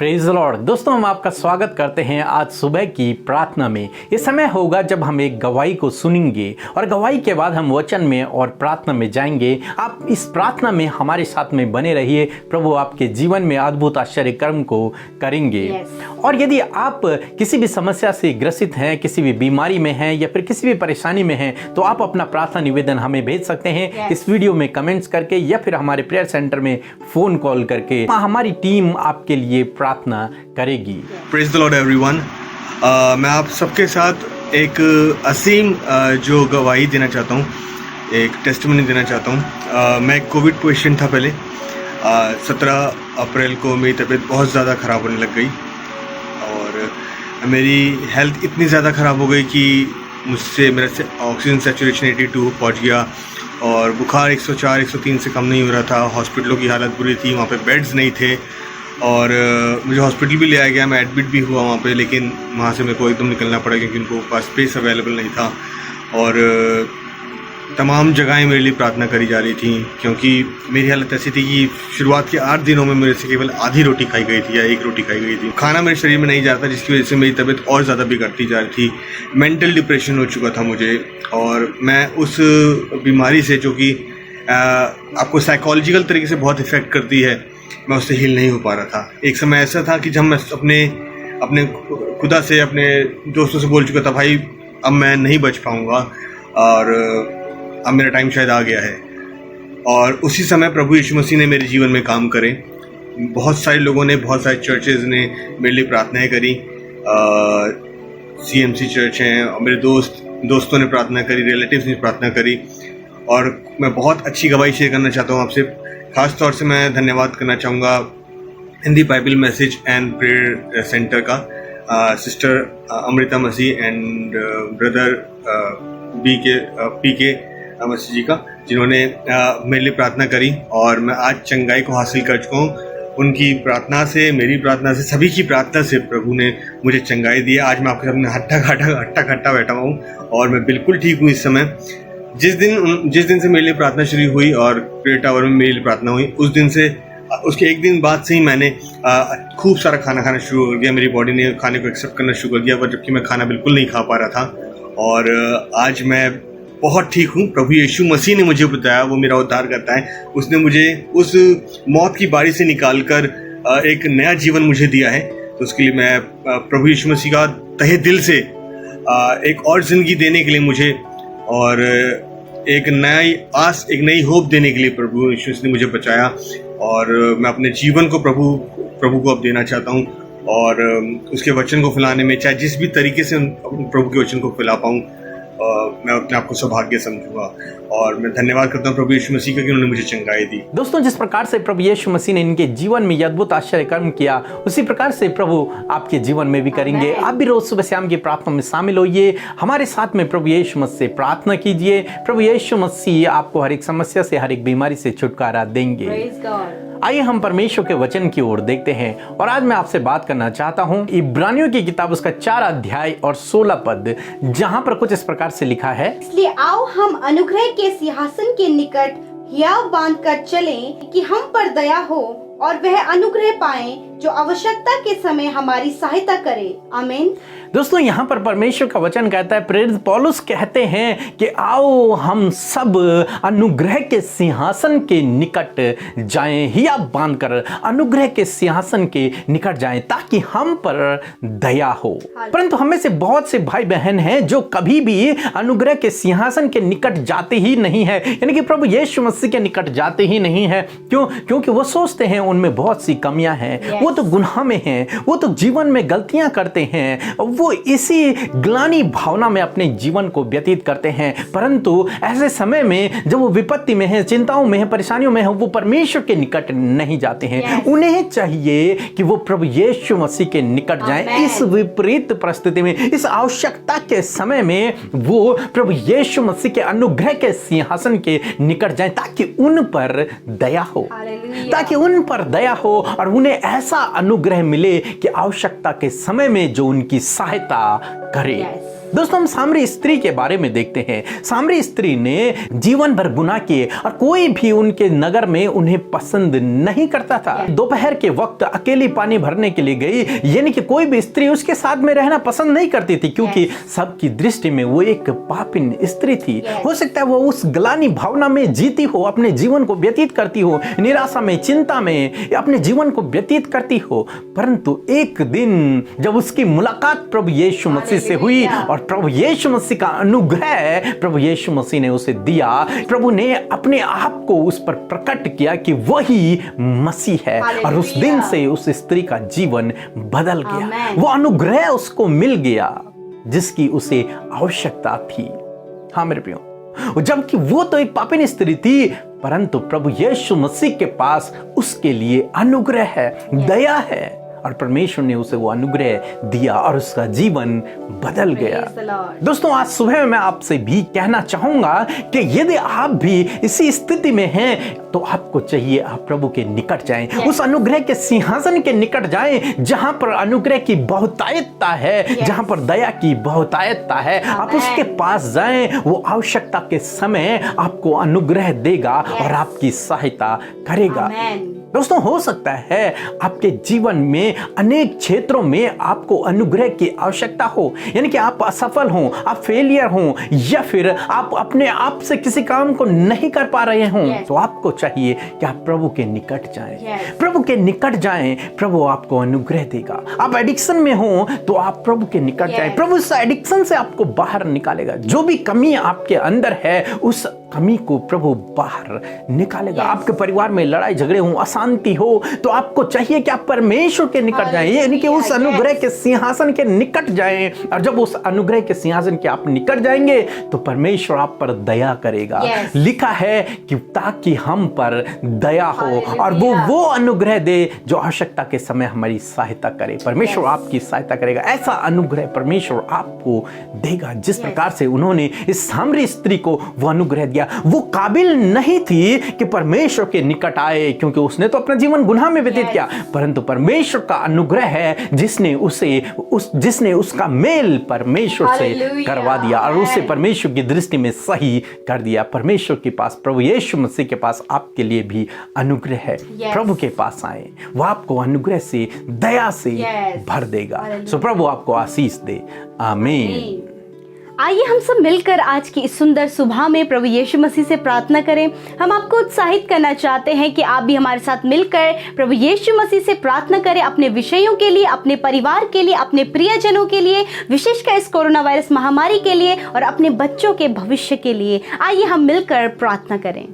Praise the Lord. दोस्तों, हम आपका स्वागत करते हैं आज सुबह की प्रार्थना में। ये समय होगा जब हम एक गवाही को सुनेंगे और गवाही के बाद हम वचन में और प्रार्थना में जाएंगे। आप इस प्रार्थना में हमारे साथ में बने रहिए। प्रभु आपके जीवन में अद्भुत आश्चर्य कर्म को करेंगे। और यदि आप किसी भी समस्या से ग्रसित हैं, किसी भी बीमारी में हैं या फिर किसी भी परेशानी में हैं, तो आप अपना प्रार्थना निवेदन हमें भेज सकते हैं इस वीडियो में कमेंट्स करके या फिर हमारे प्रेयर सेंटर में फोन कॉल करके। हमारी टीम आपके लिए प्रार्थना करेगी। Praise the Lord everyone. मैं आप सबके साथ एक असीम जो गवाही देना चाहता हूँ, एक टेस्टिमनी देना चाहता हूँ। मैं कोविड पेशेंट था पहले। 17 अप्रैल को मेरी तबीयत बहुत ज़्यादा ख़राब होने लग गई और मेरी हेल्थ इतनी ज़्यादा ख़राब हो गई कि मुझसे मेरा से ऑक्सीजन सैचुरेशन 82 पहुँच गया और बुखार 104 103 से कम नहीं हो रहा था। हॉस्पिटलों की हालत बुरी थी, वहाँ पे बेड्स नहीं थे और मुझे हॉस्पिटल भी ले आया गया। मैं एडमिट भी हुआ वहाँ पे, लेकिन वहाँ से मेरे को एकदम निकलना पड़ा क्योंकि उनको पास स्पेस अवेलेबल नहीं था। और तमाम जगहें मेरे लिए प्रार्थना करी जा रही थी क्योंकि मेरी हालत ऐसी थी कि शुरुआत के 8 दिनों में मेरे से केवल आधी रोटी खाई गई थी या एक रोटी खाई गई थी। खाना मेरे शरीर में नहीं जाता, जिसकी वजह से मेरी तबीयत और ज़्यादा बिगड़ती जा रही थी। मेंटल डिप्रेशन हो चुका था मुझे और मैं उस बीमारी से, जो कि आपको साइकोलॉजिकल तरीके से बहुत इफ़ेक्ट करती है, मैं उससे हील नहीं हो पा रहा था। एक समय ऐसा था कि जब मैं अपने खुदा से, अपने दोस्तों से बोल चुका था, भाई अब मैं नहीं बच पाऊँगा और अब मेरा टाइम शायद आ गया है। और उसी समय प्रभु यीशु मसीह ने मेरे जीवन में काम करे। बहुत सारे लोगों ने, बहुत सारे चर्चेज़ ने मेरे लिए प्रार्थनाएं करी। CMC चर्च हैं और मेरे दोस्तों ने प्रार्थना करी, रिलेटिव्स ने प्रार्थना करी और मैं बहुत अच्छी गवाही शेयर करना चाहता हूँ आपसे। ख़ास तौर से मैं धन्यवाद करना चाहूँगा Hindi Bible message and prayer centre का, sister Amrita Masih and brother PK Masih ji का, जिन्होंने मेरे लिए प्रार्थना करी और मैं आज चंगाई को हासिल कर चुका हूँ। उनकी प्रार्थना से, मेरी प्रार्थना से, सभी की प्रार्थना से प्रभु ने मुझे चंगाई दी। आज मैं आपके सामने हट्टा खट्टा बैठा हूँ और मैं बिल्कुल ठीक हूँ इस समय। जिस दिन से मेरे लिए प्रार्थना शुरू हुई और प्रेयर टावर में मेरे लिए प्रार्थना हुई, उस दिन से, उसके एक दिन बाद से ही मैंने खूब सारा खाना खाना शुरू कर दिया। मेरी बॉडी ने खाने को एक्सेप्ट करना शुरू कर दिया, पर जबकि मैं खाना बिल्कुल नहीं खा पा रहा था। और आज मैं बहुत ठीक हूँ। प्रभु यीशु मसीह ने मुझे बताया, वो मेरा उद्धार करता है। उसने मुझे उस मौत की बारी से निकालकर एक नया जीवन मुझे दिया है। तो उसके लिए मैं प्रभु यीशु मसीह का तहे दिल से एक और ज़िंदगी देने के लिए मुझे, और एक नई आस, एक नई होप देने के लिए प्रभु यीशु ने मुझे बचाया और मैं अपने जीवन को प्रभु को अब देना चाहता हूँ और उसके वचन को फैलाने में, चाहे जिस भी तरीके से प्रभु के वचन को फैला पाऊँ, मैं अपने आप को सौभाग्य समझूंगा। और मैं धन्यवाद करता हूँ प्रभु यीशु मसीह का कि उन्होंने मुझे चंगाई दी। दोस्तों, जिस प्रकार से प्रभु यीशु मसीह ने इनके जीवन में अद्भुत आश्चर्य कर्म किया, उसी प्रकार से प्रभु आपके जीवन में भी करेंगे। आप भी रोज सुबह शाम की प्रार्थना में शामिल होइए, हमारे साथ में प्रभु यीशु मसीह से प्रार्थना कीजिए। प्रभु यीशु मसीह आपको हर एक समस्या से, हर एक बीमारी से छुटकारा देंगे। आइए हम परमेश्वर के वचन की ओर देखते हैं और आज मैं आपसे बात करना चाहता हूं इब्रानियों की किताब, उसका 4 अध्याय और 16 पद, जहां पर कुछ इस प्रकार से लिखा है, इसलिए आओ हम अनुग्रह के सिंहासन के निकट हियाव बांध कर चलें कि हम पर दया हो और वह अनुग्रह पाएं जो आवश्यकता के समय हमारी सहायता करे। आमीन। दोस्तों, यहाँ पर परमेश्वर का वचन कहता है, प्रेरित पौलुस कहते हैं कि आओ हम सब अनुग्रह के सिंहासन के निकट जाएं, हिया बांधकर अनुग्रह के सिंहासन के निकट जाएं ताकि हम पर दया हो। परंतु हमें से बहुत से भाई बहन हैं जो कभी भी अनुग्रह के सिंहासन के निकट जाते ही नहीं है, यानी कि प्रभु यीशु मसीह के निकट जाते ही नहीं है। क्यों? क्योंकि वो सोचते हैं उनमें बहुत सी कमियां हैं, वो तो गुनाह में हैं, वो तो जीवन में गलतियां करते हैं, वो इसी ग्लानि भावना में अपने जीवन को व्यतीत करते हैं। परंतु ऐसे समय में जब वो विपत्ति में है, चिंताओं में है, परेशानियों में है, वो परमेश्वर के निकट नहीं जाते हैं। उन्हें चाहिए कि वो प्रभु यीशु मसीह के निकट जाएं। इस विपरीत परिस्थिति में, इस आवश्यकता के समय में वो प्रभु यीशु मसीह के अनुग्रह के सिंहासन के निकट जाएं ताकि उन पर दया हो, ताकि उन पर दया हो और उन्हें ऐसा अनुग्रह मिले कि आवश्यकता के समय में जो उनकी सहायता करे। दोस्तों, हम सामरी स्त्री के बारे में देखते हैं। सामरी स्त्री ने जीवन भर गुनाह किए और कोई भी उनके नगर में उन्हें पसंद नहीं करता था। दोपहर के वक्त अकेली पानी भरने के लिए गई, यानी कि कोई भी स्त्री उसके साथ में रहना पसंद नहीं करती थी, क्योंकि सबकी दृष्टि में वो एक पापिन स्त्री थी। हो सकता है वो उस ग्लानि भावना में जीती हो, अपने जीवन को व्यतीत करती हो, निराशा में, चिंता में अपने जीवन को व्यतीत करती हो। परंतु एक दिन जब उसकी मुलाकात प्रभु यीशु मसीह से हुई और प्रभु यीशु मसीह का अनुग्रह प्रभु यीशु मसीह ने उसे दिया, प्रभु ने अपने आप को उस पर प्रकट किया कि वही मसीह है, और उस दिन से उस स्त्री का जीवन बदल गया। वो अनुग्रह उसको मिल गया जिसकी उसे आवश्यकता थी। हाँ मेरे प्रियो, जबकि वो तो एक पापिन स्त्री थी, परंतु प्रभु यीशु मसीह के पास उसके लिए अनुग्रह है, दया है, और परमेश्वर ने उसे वो अनुग्रह दिया और उसका जीवन बदल गया। दोस्तों, आज सुबह मैं आपसे भी कहना चाहूंगा कि यदि आप भी इसी स्थिति में हैं तो आपको चाहिए आप प्रभु के निकट जाएं, उस अनुग्रह के सिंहासन के निकट जाएं जहां पर अनुग्रह की बहुतायतता है, जहां पर दया की बहुतायतता है। आप उसके पास जाएं, वो आवश्यकता के समय आपको अनुग्रह देगा और आपकी सहायता करेगा। दोस्तों, हो सकता है आपके जीवन में अनेक क्षेत्रों में आपको अनुग्रह की आवश्यकता हो, यानी कि आप असफल हों, आप फेलियर हों, या फिर आप अपने आप से किसी काम को नहीं कर पा रहे हों, तो आपको चाहिए कि आप प्रभु के निकट जाएं। प्रभु के निकट जाएं, प्रभु आपको अनुग्रह देगा। आप एडिक्शन में हो तो आप प्रभु के निकट जाएं, प्रभु उस एडिक्शन से आपको बाहर निकालेगा। जो भी कमी आपके अंदर है, उस कमी को प्रभु बाहर निकालेगा। आपके परिवार में लड़ाई झगड़े हो, अशांति हो, तो आपको चाहिए कि आप परमेश्वर के निकट जाएं, यानी कि उस अनुग्रह के सिंहासन के निकट जाएं। और जब उस अनुग्रह के सिंहासन के आप निकट जाएंगे तो परमेश्वर आप पर दया करेगा। लिखा है कि ताकि हम पर दया हो और वो अनुग्रह दे जो आवश्यकता के समय हमारी सहायता करे। परमेश्वर आपकी सहायता करेगा। ऐसा अनुग्रह परमेश्वर आपको देगा जिस प्रकार से उन्होंने इस सामरी स्त्री को वो अनुग्रह दिया। वो काबिल नहीं थी कि परमेश्वर के निकट आए, क्योंकि उसने तो अपना जीवन गुनाह में व्यतीत किया, परंतु परमेश्वर का अनुग्रह है जिसने उसका मेल परमेश्वर से करवा दिया और उसे परमेश्वर की दृष्टि में सही कर दिया। परमेश्वर के पास, प्रभु यीशु मसीह के पास आपके लिए भी अनुग्रह है। प्रभु के पास आए, वो आपको अनुग्रह से, दया से भर देगा। सो प्रभु आपको आशीष दे। आमीन। आइए हम सब मिलकर आज की इस सुंदर सुबह में प्रभु यीशु मसीह से प्रार्थना करें। हम आपको उत्साहित करना चाहते हैं कि आप भी हमारे साथ मिलकर प्रभु यीशु मसीह से प्रार्थना करें, अपने विषयों के लिए, अपने परिवार के लिए, अपने प्रियजनों के लिए, विशेषकर इस कोरोना वायरस महामारी के लिए और अपने बच्चों के भविष्य के लिए। आइए हम मिलकर प्रार्थना करें।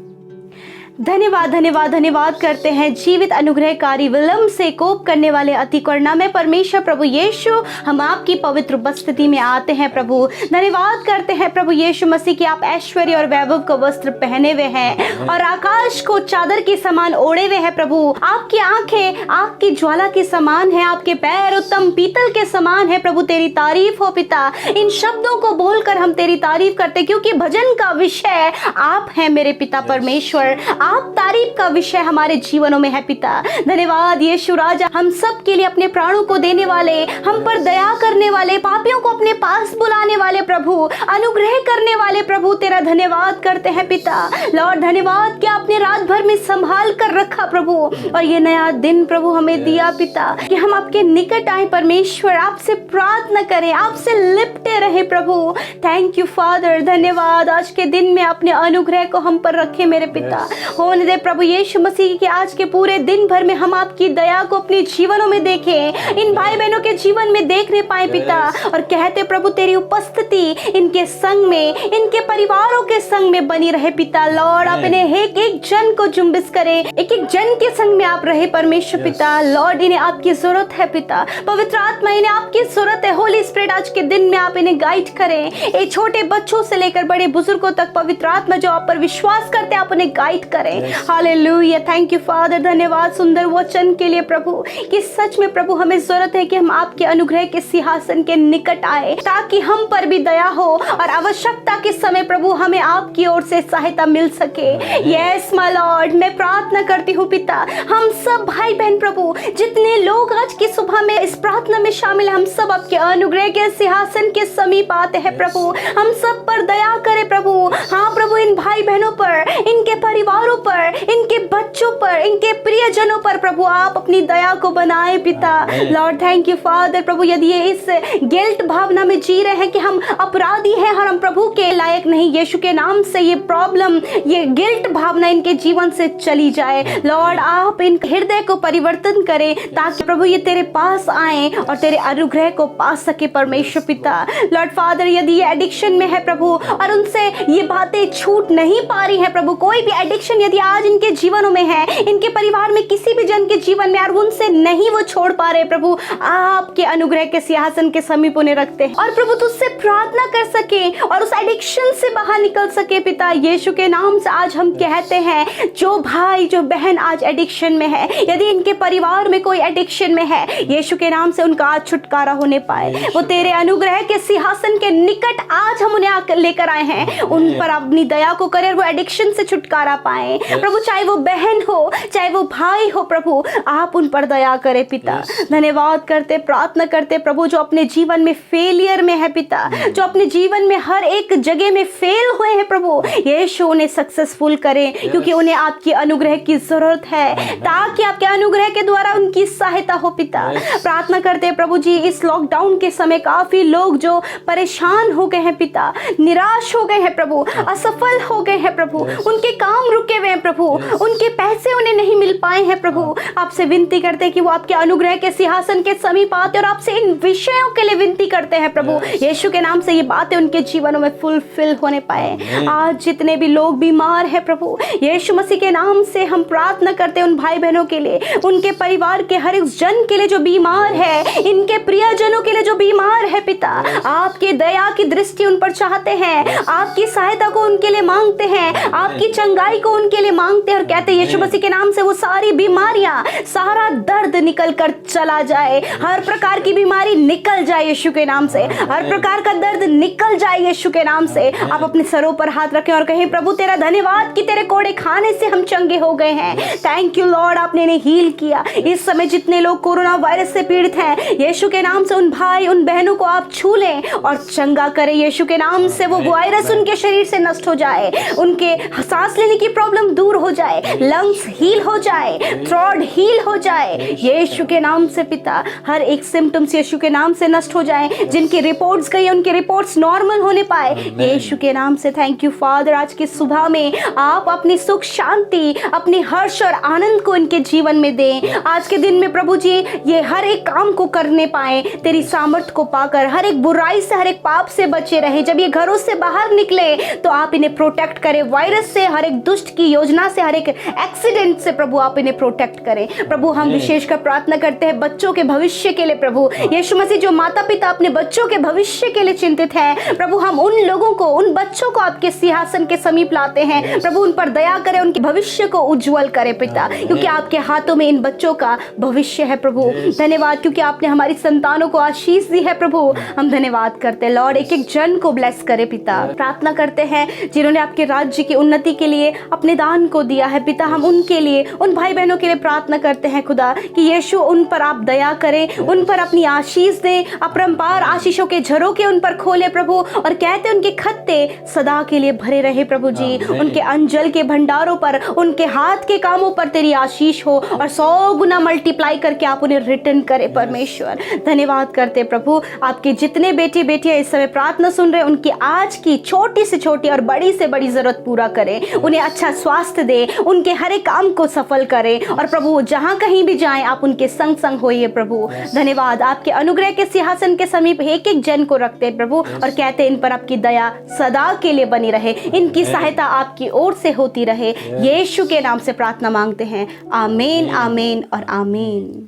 धन्यवाद धन्यवाद धन्यवाद करते हैं जीवित अनुग्रहकारी, विलंब से कोप करने वाले, अति करुणामय परमेश्वर प्रभु यीशु, हम आपकी पवित्र उपस्थिति में आते हैं। प्रभु धन्यवाद करते हैं प्रभु यीशु मसीह की आप ऐश्वर्य और वैभव का वस्त्र पहने हुए हैं और आकाश को चादर के समान ओढ़े हुए हैं। प्रभु आपकी आंखें आपकी ज्वाला के समान है, आपके पैर उत्तम पीतल के समान है। प्रभु तेरी तारीफ हो पिता। इन शब्दों को बोलकर हम तेरी तारीफ करते, क्योंकि भजन का विषय आप हैं मेरे पिता परमेश्वर। आप तारीफ का विषय हमारे जीवनों में है पिता। धन्यवाद यीशु राजा, हम सब के लिए अपने प्राणों को देने वाले, हम पर दया करने वाले, पापियों को अपने पास बुलाने वाले प्रभु, अनुग्रह करने वाले प्रभु, तेरा धन्यवाद करते हैं पिता। लॉर्ड धन्यवाद कि आपने रात भर में संभाल कर रखा प्रभु, और ये नया दिन प्रभु हमें दिया पिता कि हम आपके निकट आए परमेश्वर, आपसे प्रार्थना करें, आपसे लिपटे रहे प्रभु। Thank you father. धन्यवाद आज के दिन में अपने अनुग्रह को हम पर रखे मेरे पिता। होने दे प्रभु यीशु मसीह के आज के पूरे दिन भर में हम आपकी दया को अपने जीवनों में देखें, इन भाई बहनों के जीवन में देखने पाए पिता, और कहते प्रभु तेरी उपस्थिति इनके संग में, इनके परिवारों के संग में बनी रहे पिता। लॉर्ड आप इन्हें एक एक जन को जुम्बिस करें, एक एक जन के संग में आप रहे परमेश्वर पिता। लॉर्ड इन्हें आपकी जरूरत है पिता, पवित्र आत्मा इन्हें आपकी जरूरत है। होली स्पिरिट आज के दिन में आप इन्हें गाइड करें, एक छोटे बच्चों से लेकर बड़े बुजुर्गों तक पवित्र आत्मा जो आप पर विश्वास करते हैं आप उन्हें गाइड करें। Hallelujah, thank you father. धन्यवाद सुंदर वचन के लिए प्रभु, कि सच में प्रभु हमें जरूरत है कि हम आपके अनुग्रह के सिंहासन के निकट आए, ताकि हम पर भी दया हो और आवश्यकता के समय प्रभु हमें आपकी ओर से सहायता मिल सके। यस माय लॉर्ड, लॉर्ड मैं प्रार्थना करती हूँ पिता, हम सब भाई बहन प्रभु जितने लोग आज की सुबह में इस प्रार्थना में शामिल हैं, हम सब आपके अनुग्रह के सिंहासन के समीप आते हैं प्रभु। हम सब पर दया करें प्रभु। हाँ प्रभु, इन भाई बहनों पर, इनके परिवारों पर, इनके बच्चों पर, इनके प्रियजनों पर प्रभु आप अपनी दया को बनाए पिता। लॉर्ड थैंक यू फादर प्रभु, यदि ये इस गिल्ट भावना में जी रहे हैं कि हम अपराधी हैं और हम प्रभु के लायक नहीं, यीशु के नाम से ये प्रॉब्लम, ये गिल्ट भावना इनके जीवन से चली जाए। लॉर्ड आप इन हृदय को परिवर्तन करें ताकि प्रभु ये तेरे पास आए और तेरे अनुग्रह को पा सके परमेश्वर पिता। लॉर्ड फादर, यदि ये एडिक्शन में है प्रभु और उनसे ये बातें छूट नहीं पा रही है प्रभु, कोई भी एडिक्शन यदि आज इनके जीवनों में है, इनके परिवार में किसी भी जन के जीवन में, और उनसे नहीं वो छोड़ पा रहे प्रभु, आपके अनुग्रह के सिंहासन के समीप उन्हें रखते हैं और प्रभु तुझसे प्रार्थना कर सके और उस एडिक्शन से बाहर निकल सके पिता। यीशु के नाम से आज हम कहते हैं, जो भाई जो बहन आज एडिक्शन में है, यदि इनके परिवार में कोई एडिक्शन में है, यीशु के नाम से उनका आज छुटकारा होने पाए। वो तेरे अनुग्रह के सिंहासन के निकट आज हम उन्हें लेकर आए हैं, उन पर अपनी दया को करे, वो एडिक्शन से छुटकारा पाए प्रभु। चाहे वो बहन हो, चाहे वो भाई हो प्रभु, आप उन पर दया करे पिता। धन्यवाद करते, प्रार्थना करते प्रभु, जो अपने जीवन में फेलियर में है पिता, जो अपने जीवन में हर एक जगह में फेल हुए हैं प्रभु, यीशु उन्हें सक्सेसफुल करें, क्योंकि उन्हें आपकी अनुग्रह की जरूरत है, ताकि आपके अनुग्रह के द्वारा उनकी सहायता हो पिता। प्रार्थना करते प्रभु जी, इस लॉकडाउन के समय काफी लोग जो परेशान हो गए हैं पिता, निराश हो गए हैं प्रभु, असफल हो गए हैं प्रभु, उनके काम रुके हुए हैं प्रभु, उनके पैसे उन्हें नहीं मिल पाए हैं प्रभु, आपसे विनती करते हैं कि वो आपके अनुग्रह के सिंहासन के समीप आते और आपसे इन विषयों के लिए विनती करते हैं प्रभु। यीशु के नाम से ये बातें उनके जीवनों में फुलफिल होने पाए। आज जितने भी लोग बीमार हैं प्रभु, यीशु मसीह के नाम से हम प्रार्थना करते हैं उन भाई बहनों के लिए, उनके परिवार के हर एक जन के लिए जो बीमार है, इनके प्रियजनों के लिए जो बीमार है पिता, आपकी दया की दृष्टि उन पर चाहते हैं, आपकी सहायता को उनके लिए मांगते हैं, आपकी चंगाई को उनके लिए मांगते हैं और कहते हैं यीशु मसीह के नाम से वो सारी बीमारियां, सारा दर्द निकल कर चला जाए, हर प्रकार की बीमारी निकल जाए यीशु के नाम से, हर प्रकार का दर्द निकल जाए यीशु के नाम से। आप अपने सरों पर हाथ रखें और कहें, प्रभु तेरा धन्यवाद कि तेरे कोड़े खाने से हम चंगे हो गए हैं। थैंक यू लॉर्ड, आपने इन्हें हील किया। इस समय जितने लोग कोरोना वायरस से पीड़ित हैं, यीशु के नाम से उन भाई उन बहनों को आप छू लें और चंगा करें यीशु के नाम से। वो वायरस उनके शरीर से नष्ट हो जाए, उनके सांस लेने की प्रॉब्लम दूर हो जाए, लंग्स हील हो जाए, थ्रोट हील हो जाए यीशु के नाम से पिता। हर एक सिम्टम्स यीशु के नाम से नष्ट हो जाए, जिनकी रिपोर्ट्स गई उनकी रिपोर्ट्स नॉर्मल होने पाए यीशु के नाम से। थैंक यू फादर, आज की सुबह में आप अपनी सुख शांति, अपनी हर्ष और आनंद को इनके जीवन में दें। आज के दिन में प्रभु जी ये हर एक काम को करने पाए, तेरी सामर्थ को पाकर हर एक बुराई से, हर एक पाप से बचे रहे। जब ये घरों से बाहर निकले तो आप इन्हें प्रोटेक्ट करें वायरस से, हर एक दुष्ट की योजना से, हर एक एक्सीडेंट से प्रभु आप इन्हें प्रोटेक्ट करें। प्रभु हम विशेषकर प्रार्थना करते हैं बच्चों के भविष्य के लिए प्रभु। यीशु मसीह जो माता पिता अपने बच्चों के भविष्य के लिए चिंतित हैं प्रभु, हम उन लोगों को, उन बच्चों को आपके सिंहासन के समीप लाते हैं प्रभु। उन पर दया करें, उनके भविष्य को उज्जवल करें पिता, क्योंकि आपके हाथों में इन बच्चों का भविष्य है प्रभु। धन्यवाद क्योंकि आपने हमारी संतानों को आशीष दी है प्रभु। हम धन्यवाद करते हैं लॉर्ड, एक एक जन को ब्लेस करे पिता। प्रार्थना करते हैं जिन्होंने आपके राज्य की उन्नति के लिए अपने दान को दिया है पिता, हम उनके लिए, उन भाई बहनों के लिए प्रार्थना करते हैं खुदा कि यीशु उन पर आप दया करें, उन पर अपनी आशीष दें, अपरंपार आशीषों के झरोके उन पर खोले प्रभु। और कहते उनके खत्ते सदा के लिए भरे रहे प्रभु जी, उनके अंजल के भंडारों पर, उनके हाथ के कामों पर तेरी आशीष हो और 100 गुना मल्टीप्लाई करके आप उन्हें रिटर्न करें परमेश्वर। धन्यवाद करते प्रभु, आपके जितने बेटे बेटियां इस समय प्रार्थना सुन रहे, उनकी आज की छोटी से छोटी और बड़ी से बड़ी जरूरत पूरा करें, उन्हें अच्छा स्वास्थ्य दे, उनके हर एक काम को सफल करें और प्रभु जहां कहीं भी जाएं आप उनके संग संग होइए प्रभु। धन्यवाद, आपके अनुग्रह के सिंहासन के समीप एक एक जन को रखते हैं प्रभु और कहते हैं इन पर आपकी दया सदा के लिए बनी रहे, इनकी सहायता आपकी ओर से होती रहे। यीशु के नाम से प्रार्थना मांगते हैं, आमीन, आमीन और आमीन।